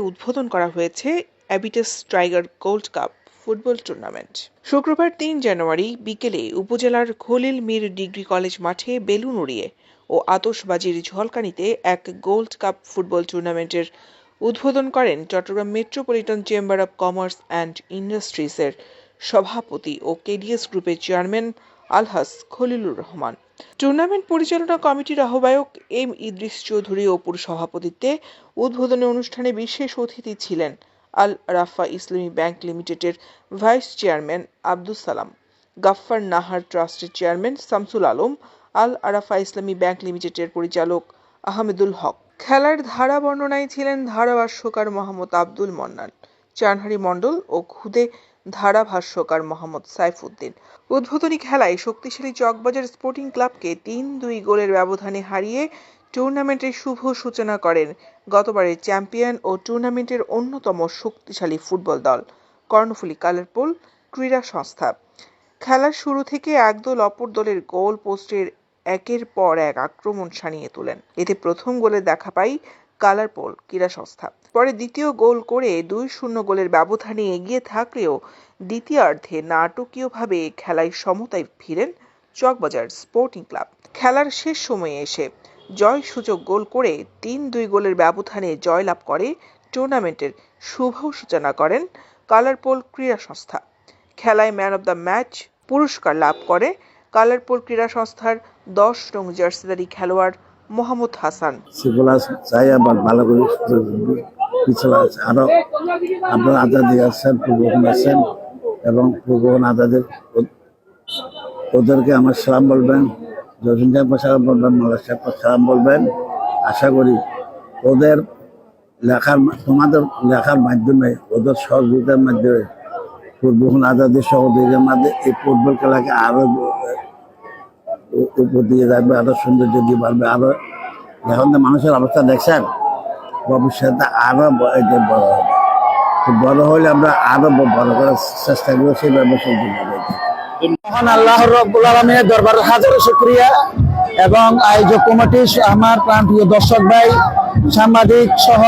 উদ্বোধন করা হয়েছে অ্যাবিটাস tiger gold cup football tournament. শুক্রবার ৩ জানুয়ারি বিকেলে উপজেলার খলিল মীর ডিগ্রি কলেজ মাঠে বেলুন উড়িয়ে ও আতশবাজির ঝলকানিতে এক গোল্ড কাপ ফুটবল টুর্নামেন্টের উদ্বোধন করেন Chattogram metropolitan chamber of commerce and ইন্ডাস্ট্রিজের সভাপতি ও কেডিএস গ্রুপের চেয়ারম্যান আলহাজ খলিলুর রহমান। টুর্নামেন্ট পরিচালনা কমিটির আহ্বায়ক এম ইদ্রিস চৌধুরী অপুর সভাপতিত্বে উদ্বোধনী অনুষ্ঠানে বিশেষ অতিথি ছিলেন আল রাফা ইসলামী ব্যাংক লিমিটেডের ভাইস চেয়ারম্যান আব্দুস সালাম, গাফফার নাহার ট্রাস্টের চেয়ারম্যান শামসুল আলম, আল রাফা ইসলামী ব্যাংক লিমিটেডের পরিচালক আহমেদুল হক। খেলার ধারা বর্ণনায় ছিলেন ধারাভাষ্যকার মোহাম্মদ আব্দুল মন্নান, চানহারি মণ্ডল ও খুদে ধারাভাষ্যকার মোহাম্মদ সাইফুদ্দিন। উদ্বোধনী খেলায় শক্তিশালী চকবাজার স্পোর্টিং ক্লাবকে ৩-২ গোলের ব্যবধানে হারিয়ে টুর্নামেন্টের শুভ সূচনা করেন গতবারের চ্যাম্পিয়ন ও টুর্নামেন্টের অন্যতম শক্তিশালী ফুটবল দল কর্ণফুলী কালারপুল ক্রীড়া সংস্থা। খেলার শুরু থেকে একদল অপর দলের গোল পোস্টের একের পর এক আক্রমণ সানিয়ে তোলেন। এতে প্রথম গোলে দেখা পায় কালারপুল ক্রীড়া সংস্থা। পরে দ্বিতীয় গোল করে ২-০ গোলের ব্যবধানে এগিয়ে থাকলেও দ্বিতীয়ার্ধে নাটকীয়ভাবে খেলায় সমতায় ফিরেন চকবাজার স্পোর্টিং ক্লাব। খেলার শেষ সময়ে এসে জয়সূচক গোল করে ৩-২ গোলের ব্যবধানে জয়লাভ করে টুর্নামেন্টের শুভ সূচনা করেন কালারপুল ক্রীড়া সংস্থা। খেলায় ম্যান অব দ্য ম্যাচ পুরস্কার লাভ করে কালারপুল ক্রীড়া সংস্থার ১০ নং জার্সিধারী খেলোয়াড় মোহাম্মদ হাসান। ভালো করে পিছনে আছে আরো আপনার আজাদি আছেন, পূর্বক্ষণ আছেন এবং পূর্বক্ষণ আজাদের ওদেরকে আমার সালাম বলবেন, জসিম সাহেব সালাম বলবেন, মোল্লা সাহেব সালাম বলবেন। আশা করি ওদের তোমাদের লেখার মাধ্যমে, ওদের সহযোগিতার মাধ্যমে, পূর্বক্ষণ আজাদের সহযোগিতার মাধ্যমে এই ফুটবল খেলাকে আরো উপর দিয়ে যাবে, আরো সৌন্দর্য দিয়ে বাড়বে। আরো এখন তো মানুষের অবস্থা দেখছেন, ভবিষ্যতে আরো বড় হবে। বড় হলে আমরা আরো বড় করার চেষ্টা করবো, সেই ব্যবস্থা মহান আল্লাহ রাব্বুল আলামিনের দরবারে হাজারো শুকরিয়া এবং আয়োজক কমিটি, আমার প্রাণপ্রিয় দর্শক ভাই, সাংবাদিক সহ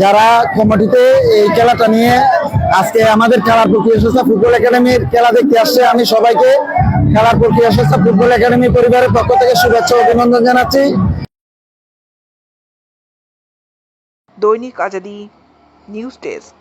যারা কমিটিতে এই খেলাটা নিয়ে আজকে আমাদের খেলার প্রক্রিয়া সংস্থা ফুটবল একাডেমির খেলা দেখতে আসছে, আমি সবাইকে খেলার প্রক্রিয়া সংস্থা ফুটবল একাডেমি পরিবারের পক্ষ থেকে শুভেচ্ছা ও অভিনন্দন জানাচ্ছি। দৈনিক আজাদী নিউজ ডেস্ক।